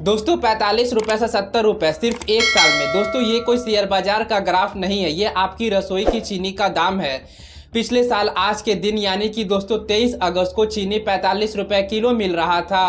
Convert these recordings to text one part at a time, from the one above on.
दोस्तों 45 रुपए से 70 रुपए सिर्फ एक साल में। दोस्तों ये कोई शेयर बाजार का ग्राफ नहीं है, ये आपकी रसोई की चीनी का दाम है। पिछले साल आज के दिन यानी कि दोस्तों 23 अगस्त को चीनी 45 रुपए किलो मिल रहा था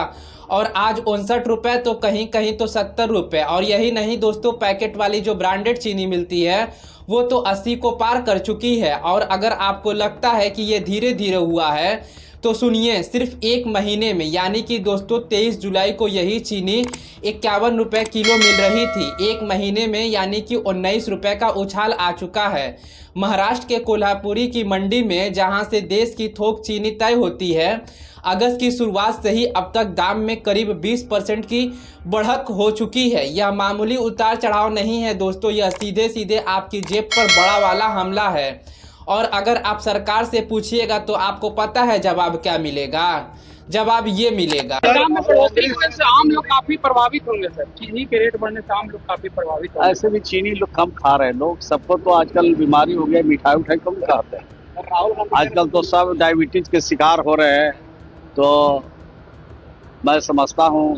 और आज 59 रुपए तो कहीं कहीं तो 70 रुपए। और यही नहीं दोस्तों, पैकेट वाली जो ब्रांडेड चीनी मिलती है वो तो 80 को पार कर चुकी है। और अगर आपको लगता है कि ये धीरे धीरे हुआ है तो सुनिए, सिर्फ एक महीने में यानी कि दोस्तों 23 जुलाई को यही चीनी 51 रुपए किलो मिल रही थी। एक महीने में यानी कि 19 रुपए का उछाल आ चुका है। महाराष्ट्र के कोल्हापुरी की मंडी में जहां से देश की थोक चीनी तय होती है, अगस्त की शुरुआत से ही अब तक दाम में करीब 20% की बढ़त हो चुकी है। यह मामूली उतार चढ़ाव नहीं है दोस्तों, यह सीधे सीधे आपकी जेब पर बड़ा वाला हमला है। और अगर आप सरकार से पूछिएगा तो आपको पता है जवाब क्या मिलेगा। जवाब ये मिलेगा। आम लोग काफी प्रभावित होंगे सर, चीनी के रेट बढ़ने से आम लोग काफी प्रभावित होंगे। ऐसे भी चीनी लोग कम खा रहे हैं, लोग सबको तो आजकल बीमारी हो गया, मिठाई उठाई कम खाते हैं। आजकल तो सब डायबिटीज के शिकार हो रहे हैं। तो मैं समझता हूँ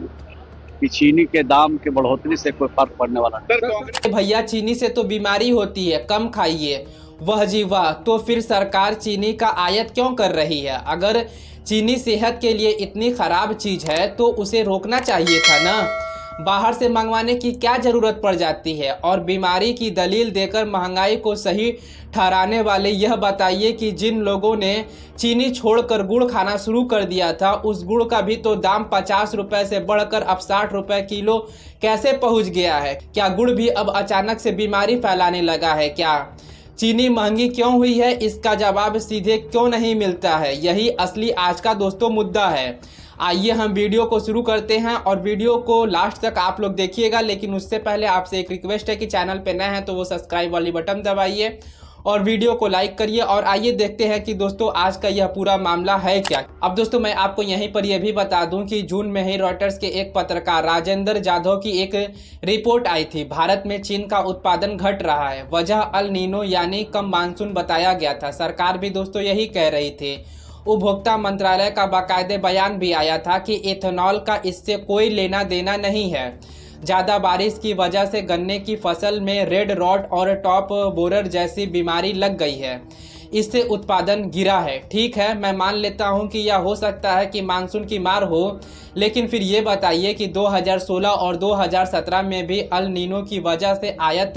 कि चीनी के दाम के बढ़ोतरी से कोई फर्क पड़ने वाला नहीं। भैया चीनी से तो बीमारी होती है, कम खाइए। वह जी वाह, तो फिर सरकार चीनी का आयात क्यों कर रही है? अगर चीनी सेहत के लिए इतनी खराब चीज है तो उसे रोकना चाहिए था ना। बाहर से मंगवाने की क्या जरूरत पड़ जाती है? और बीमारी की दलील देकर महंगाई को सही ठहराने वाले यह बताइए कि जिन लोगों ने चीनी छोड़कर गुड़ खाना शुरू कर दिया था, उस गुड़ का भी तो दाम 50 रुपए से बढ़कर अब 60 रुपए किलो कैसे पहुंच गया है? क्या गुड़ भी अब अचानक से बीमारी फैलाने लगा है क्या? चीनी महंगी क्यों हुई है, इसका जवाब सीधे क्यों नहीं मिलता है? यही असली आज का दोस्तों मुद्दा है। आइए हम वीडियो को शुरू करते हैं और वीडियो को लास्ट तक आप लोग देखिएगा। लेकिन उससे पहले आपसे एक रिक्वेस्ट है कि चैनल पे नए हैं तो वो सब्सक्राइब वाली बटन दबाइए और वीडियो को लाइक करिए। और आइए देखते हैं कि दोस्तों आज का यह पूरा मामला है क्या। अब दोस्तों मैं आपको यहीं पर यह भी बता दूं कि जून में ही रॉयटर्स के एक पत्रकार राजेंद्र जाधव की एक रिपोर्ट आई थी। भारत में चीन का उत्पादन घट रहा है, वजह अल नीनो यानी कम मानसून बताया गया था। सरकार भी दोस्तों यही कह रही थी। उपभोक्ता मंत्रालय का बाकायदे बयान भी आया था कि इथेनॉल का इससे कोई लेना देना नहीं है। ज़्यादा बारिश की वजह से गन्ने की फसल में रेड रॉट और टॉप बोरर जैसी बीमारी लग गई है, इससे उत्पादन गिरा है। ठीक है, मैं मान लेता हूं कि यह हो सकता है कि मानसून की मार हो, लेकिन फिर ये बताइए कि 2016 और 2017 में भी अल नीनो की वजह से आयात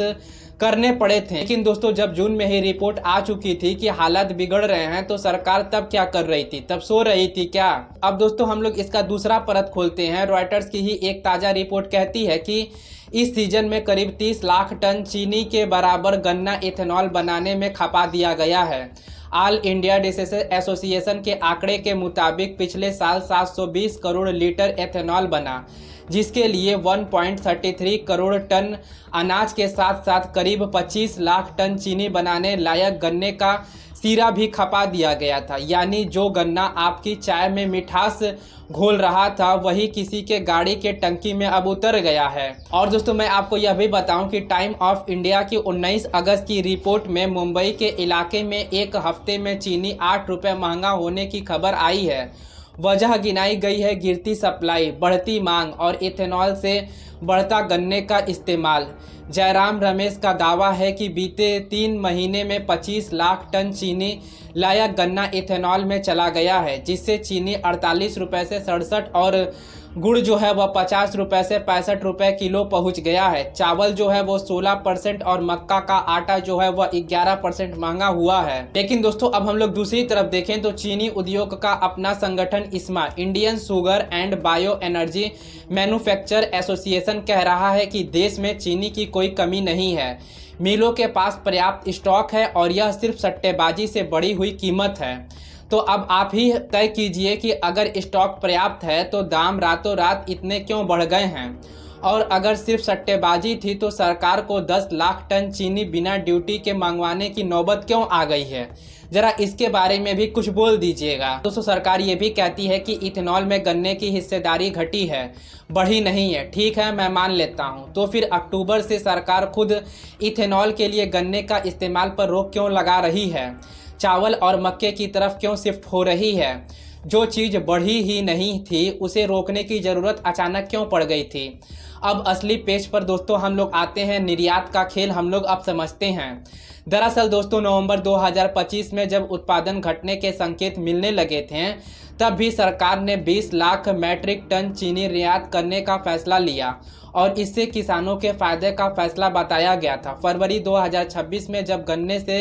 करने पड़े थे। लेकिन दोस्तों जब जून में ही रिपोर्ट आ चुकी थी कि हालात बिगड़ रहे हैं तो सरकार तब क्या कर रही थी? तब सो रही थी क्या? अब दोस्तों हम लोग इसका दूसरा परत खोलते हैं। रॉयटर्स की ही एक ताज़ा रिपोर्ट कहती है कि इस सीजन में करीब 30 लाख टन चीनी के बराबर गन्ना इथेनॉल बनाने में खपा दिया गया है। ऑल इंडिया डिस्टिलर्स एसोसिएशन के आंकड़े के मुताबिक पिछले साल 720 करोड़ लीटर एथेनॉल बना, जिसके लिए 1.33 करोड़ टन अनाज के साथ साथ करीब 25 लाख टन चीनी बनाने लायक गन्ने का सीरा भी खपा दिया गया था। यानी जो गन्ना आपकी चाय में मिठास घोल रहा था वही किसी के गाड़ी के टंकी में अब उतर गया है। और दोस्तों मैं आपको यह भी बताऊं कि टाइम ऑफ इंडिया की 19 अगस्त की रिपोर्ट में मुंबई के इलाके में एक हफ्ते में चीनी 8 रुपये महंगा होने की खबर आई है। वजह गिनाई गई है गिरती सप्लाई, बढ़ती मांग और इथेनॉल से बढ़ता गन्ने का इस्तेमाल। जयराम रमेश का दावा है कि बीते 3 महीने में 25 लाख टन चीनी लायक गन्ना इथेनॉल में चला गया है, जिससे चीनी 48 रुपये से 67 और गुड़ जो है वह 50 रुपये से 65 रुपये किलो पहुंच गया है। चावल जो है वो 16% और मक्का का आटा जो है वह 11% महंगा हुआ है। लेकिन दोस्तों अब हम लोग दूसरी तरफ देखें तो चीनी उद्योग का अपना संगठन इस्मा, Indian sugar and bio energy manufacture association कह रहा है कि देश में चीनी की कोई कमी नहीं है, मिलों के पास पर्याप्त स्टॉक है और यह सिर्फ सट्टेबाजी से बढ़ी हुई कीमत है। तो अब आप ही तय कीजिए कि अगर स्टॉक पर्याप्त है तो दाम रातों रात इतने क्यों बढ़ गए हैं? और अगर सिर्फ सट्टेबाजी थी तो सरकार को 10 लाख टन चीनी बिना ड्यूटी के मंगवाने की नौबत क्यों आ गई है? जरा इसके बारे में भी कुछ बोल दीजिएगा। दोस्तों सरकार ये भी कहती है कि इथेनॉल में गन्ने की हिस्सेदारी घटी है, बढ़ी नहीं है। ठीक है, मैं मान लेता हूँ। तो फिर अक्टूबर से सरकार खुद इथेनॉल के लिए गन्ने का इस्तेमाल पर रोक क्यों लगा रही है? चावल और मक्के की तरफ क्यों शिफ्ट हो रही है? जो चीज़ बढ़ी ही नहीं थी उसे रोकने की ज़रूरत अचानक क्यों पड़ गई थी। अब असली पेज पर दोस्तों हम लोग आते हैं। निर्यात का खेल हम लोग अब समझते हैं। दरअसल दोस्तों नवंबर 2025 में जब उत्पादन घटने के संकेत मिलने लगे थे तब भी सरकार ने 20 लाख मैट्रिक टन चीनी निर्यात करने का फैसला लिया और इससे किसानों के फायदे का फैसला बताया गया था। फरवरी 2026 में जब गन्ने से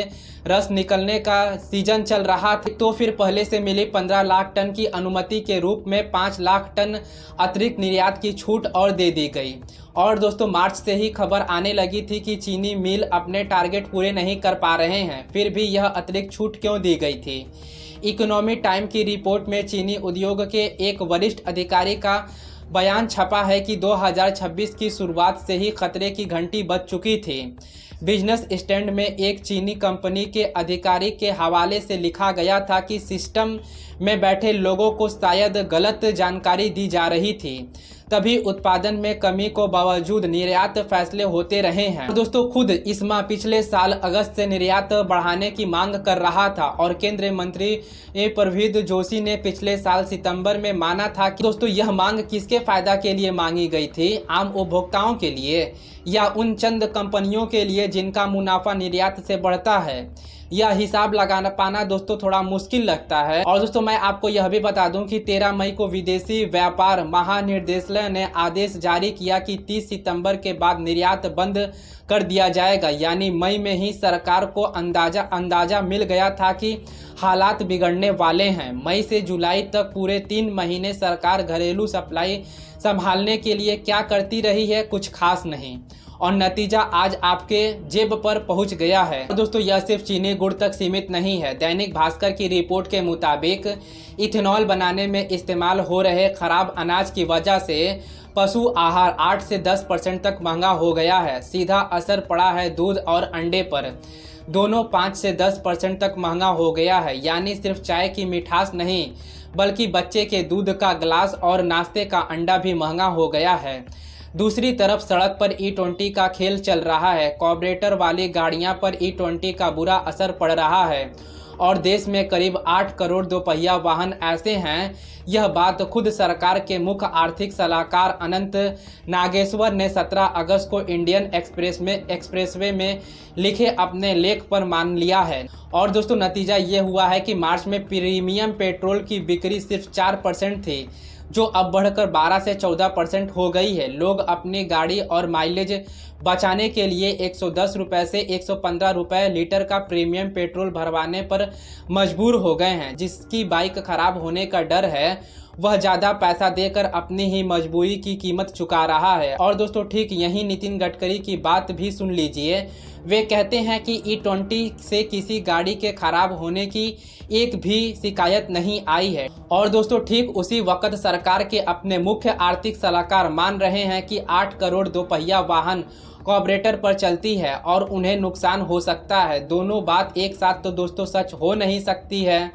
रस निकलने का सीजन चल रहा था तो फिर पहले से मिली 15 लाख टन की अनुमति के रूप में 5 लाख टन अतिरिक्त निर्यात की छूट और दे दी गई। और दोस्तों मार्च से ही खबर आने लगी थी कि चीनी मिल अपने टारगेट पूरे नहीं कर पा रहे हैं, फिर भी यह अतिरिक्त छूट क्यों दी गई थी। इकोनॉमी टाइम की रिपोर्ट में चीनी उद्योग के एक वरिष्ठ अधिकारी का बयान छपा है कि 2026 की शुरुआत से ही खतरे की घंटी बज चुकी थी। बिजनेस स्टैंड में एक चीनी कंपनी के अधिकारी के हवाले से लिखा गया था कि सिस्टम में बैठे लोगों को शायद गलत जानकारी दी जा रही थी, तभी उत्पादन में कमी को बावजूद निर्यात फैसले होते रहे हैं। दोस्तों खुद इस माह पिछले साल अगस्त से निर्यात बढ़ाने की मांग कर रहा था और केंद्रीय मंत्री प्रह्लाद जोशी ने पिछले साल सितंबर में माना था कि दोस्तों यह मांग किसके फायदा के लिए मांगी गई थी, आम उपभोक्ताओं के लिए या उन चंद कंपनियों के लिए जिनका मुनाफा निर्यात से बढ़ता है। यह हिसाब लगाना पाना दोस्तों थोड़ा मुश्किल लगता है। और दोस्तों मैं आपको यह भी बता दूं कि 13 मई को विदेशी व्यापार महानिदेशालय ने आदेश जारी किया कि 30 सितंबर के बाद निर्यात बंद कर दिया जाएगा। यानी मई में ही सरकार को अंदाजा मिल गया था कि हालात बिगड़ने वाले हैं। मई से जुलाई तक पूरे 3 महीने सरकार घरेलू सप्लाई संभालने के लिए क्या करती रही है, कुछ खास नहीं, और नतीजा आज आपके जेब पर पहुंच गया है। दोस्तों यह सिर्फ चीनी गुड़ तक सीमित नहीं है। दैनिक भास्कर की रिपोर्ट के मुताबिक इथेनॉल बनाने में इस्तेमाल हो रहे खराब अनाज की वजह से पशु आहार 8 से 10% तक महंगा हो गया है। सीधा असर पड़ा है दूध और अंडे पर, दोनों 5 से 10% तक महंगा हो गया है। यानी सिर्फ चाय की मिठास नहीं बल्कि बच्चे के दूध का गिलास और नाश्ते का अंडा भी महंगा हो गया है। दूसरी तरफ सड़क पर E20 का खेल चल रहा है। कार्बोरेटर वाली गाड़ियां पर E20 का बुरा असर पड़ रहा है और देश में करीब 8 करोड़ दोपहिया वाहन ऐसे हैं। यह बात खुद सरकार के मुख्य आर्थिक सलाहकार अनंत नागेश्वर ने 17 अगस्त को इंडियन एक्सप्रेसवे में लिखे अपने लेख पर मान लिया है। और दोस्तों नतीजा ये हुआ है कि मार्च में प्रीमियम पेट्रोल की बिक्री सिर्फ 4% थी, जो अब बढ़कर 12 से 14% हो गई है। लोग अपनी गाड़ी और माइलेज बचाने के लिए 110 रुपये से 115 रुपये लीटर का प्रीमियम पेट्रोल भरवाने पर मजबूर हो गए हैं। जिसकी बाइक खराब होने का डर है वह ज़्यादा पैसा देकर अपनी ही मजबूरी की कीमत चुका रहा है। और दोस्तों ठीक यही नितिन गडकरी की बात भी सुन लीजिए। वे कहते हैं कि E20 से किसी गाड़ी के खराब होने की एक भी शिकायत नहीं आई है। और दोस्तों ठीक उसी वक्त सरकार के अपने मुख्य आर्थिक सलाहकार मान रहे हैं कि 8 करोड़ दोपहिया वाहन कार्बोरेटर पर चलती है और उन्हें नुकसान हो सकता है। दोनों बात एक साथ तो दोस्तों सच हो नहीं सकती है।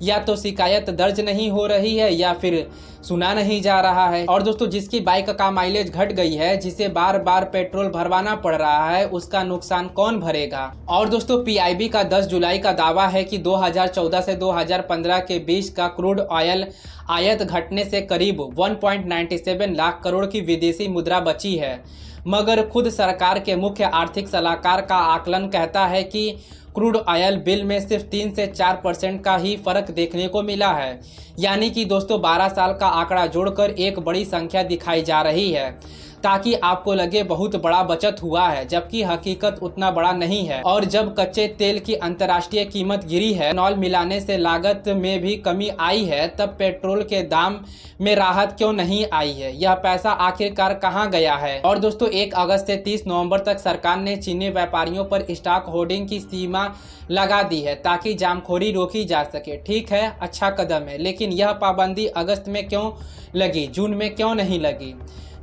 या तो शिकायत दर्ज नहीं हो रही है या फिर सुना नहीं जा रहा है। और दोस्तों जिसकी बाइक का माइलेज घट गई है, जिसे बार बार पेट्रोल भरवाना पड़ रहा है, उसका नुकसान कौन भरेगा। और दोस्तों PIB का 10 जुलाई का दावा है कि 2014 से 2015 के बीच का क्रूड ऑयल आयात घटने से करीब 1.97 लाख करोड़ की विदेशी मुद्रा बची है। मगर खुद सरकार के मुख्य आर्थिक सलाहकार का आकलन कहता है कि क्रूड ऑयल बिल में सिर्फ 3 से 4% का ही फर्क देखने को मिला है। यानी कि दोस्तों 12 साल का आंकड़ा जोड़कर एक बड़ी संख्या दिखाई जा रही है ताकि आपको लगे बहुत बड़ा बचत हुआ है, जबकि हकीकत उतना बड़ा नहीं है। और जब कच्चे तेल की अंतर्राष्ट्रीय कीमत गिरी है, इथेनॉल मिलाने से लागत में भी कमी आई है, तब पेट्रोल के दाम में राहत क्यों नहीं आई है। यह पैसा आखिरकार कहां गया है। और दोस्तों 1 अगस्त से 30 नवंबर तक सरकार ने चीनी व्यापारियों पर स्टॉक होल्डिंग की सीमा लगा दी है ताकि जामखोरी रोकी जा सके। ठीक है, अच्छा कदम है, लेकिन यह पाबंदी अगस्त में क्यों लगी, जून में क्यों नहीं लगी,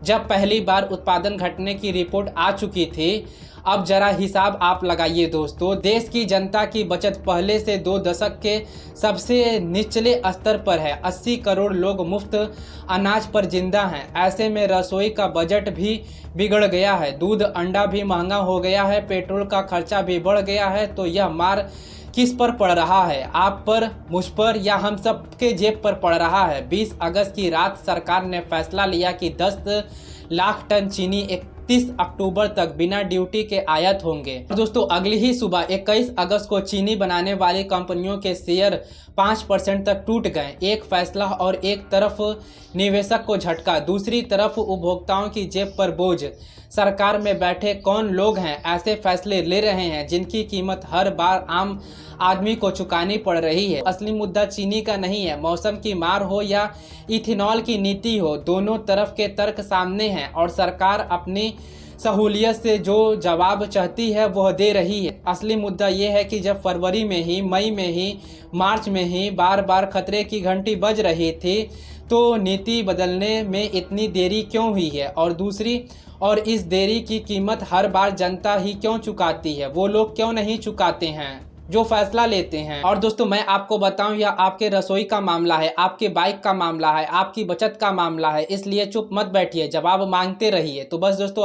जब पहली बार उत्पादन घटने की रिपोर्ट आ चुकी थी। अब जरा हिसाब आप लगाइए दोस्तों। देश की जनता की बचत पहले से 2 दशक के सबसे निचले स्तर पर है। 80 करोड़ लोग मुफ्त अनाज पर जिंदा हैं। ऐसे में रसोई का बजट भी बिगड़ गया है, दूध अंडा भी महंगा हो गया है, पेट्रोल का खर्चा भी बढ़ गया है। तो यह मार किस पर पड़ रहा है, आप पर, मुझ पर या हम सब के जेब पर पड़ रहा है। 20 अगस्त की रात सरकार ने फैसला लिया कि 10 लाख टन चीनी 31 अक्टूबर तक बिना ड्यूटी के आयात होंगे। दोस्तों अगली ही सुबह 21 अगस्त को चीनी बनाने वाली कंपनियों के शेयर 5% तक टूट गए। एक फैसला और एक तरफ निवेशक को झटका, दूसरी तरफ उपभोक्ताओं की जेब पर बोझ। सरकार में बैठे कौन लोग हैं ऐसे फैसले ले रहे हैं जिनकी कीमत हर बार आम आदमी को चुकानी पड़ रही है। असली मुद्दा चीनी का नहीं है, मौसम की मार हो या इथेनॉल की नीति हो, दोनों तरफ के तर्क सामने हैं और सरकार अपनी सहूलियत से जो जवाब चाहती है वह दे रही है। असली मुद्दा यह है कि जब फरवरी में ही, मई में ही, मार्च में ही बार बार खतरे की घंटी बज रही थी तो नीति बदलने में इतनी देरी क्यों हुई है, और दूसरी और इस देरी की कीमत हर बार जनता ही क्यों चुकाती है, वो लोग क्यों नहीं चुकाते हैं जो फैसला लेते हैं। और दोस्तों मैं आपको बताऊं, यह आपके रसोई का मामला है, आपके बाइक का मामला है, आपकी बचत का मामला है, इसलिए चुप मत बैठिए, जवाब मांगते रहिए। तो बस दोस्तों